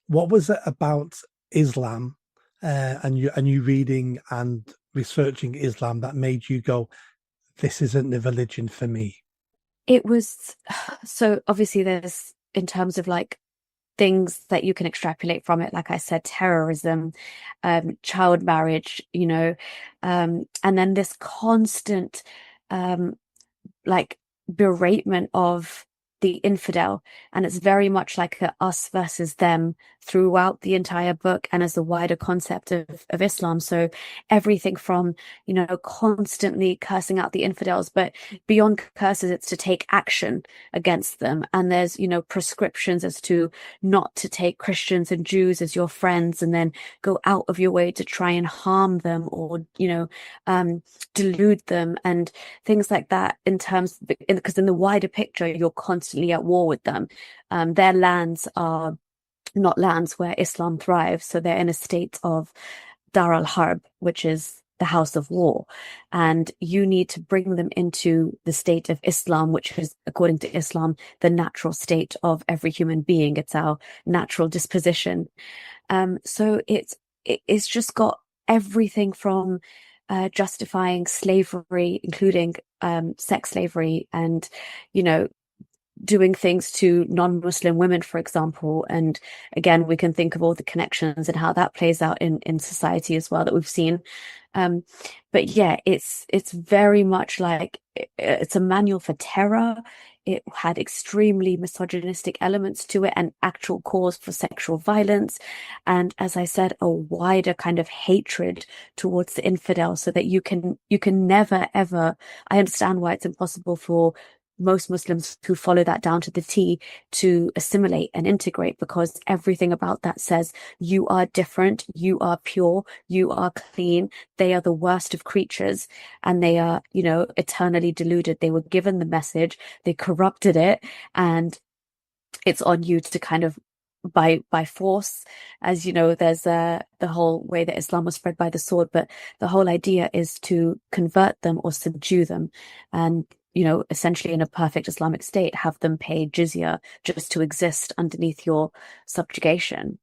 what was it about Islam, and you reading and researching Islam that made you go, this isn't the religion for me? It was so obviously there's in terms of like things that you can extrapolate from it, like I said, terrorism, child marriage, and then this constant um like beratement of the infidel. And it's very much like a us versus them throughout the entire book and as the wider concept of Islam. So everything from, constantly cursing out the infidels, but beyond curses, it's to take action against them. And there's, prescriptions as to not to take Christians and Jews as your friends and then go out of your way to try and harm them or, delude them and things like that in terms because in the wider picture you're constantly at war with them. Their lands are not lands where Islam thrives, so they're in a state of Dar al-Harb, which is the house of war, and you need to bring them into the state of Islam, which is, according to Islam, the natural state of every human being. It's our natural disposition. So it's just got everything from justifying slavery, including sex slavery, and you know doing things to non-Muslim women, for example. And again, we can think of all the connections and how that plays out in society as well that we've seen. Um, but yeah, it's very much like it's a manual for terror. It had extremely misogynistic elements to it and actual cause for sexual violence. And as I said, a wider kind of hatred towards the infidel so that you can never ever, I understand why it's impossible for most Muslims who follow that down to the T to assimilate and integrate, because everything about that says you are different, you are pure, you are clean. They are the worst of creatures and they are, eternally deluded. They were given the message, they corrupted it, and it's on you to kind of by force. As you know, there's the whole way that Islam was spread by the sword, but the whole idea is to convert them or subdue them, and essentially in a perfect Islamic state have them pay jizya just to exist underneath your subjugation.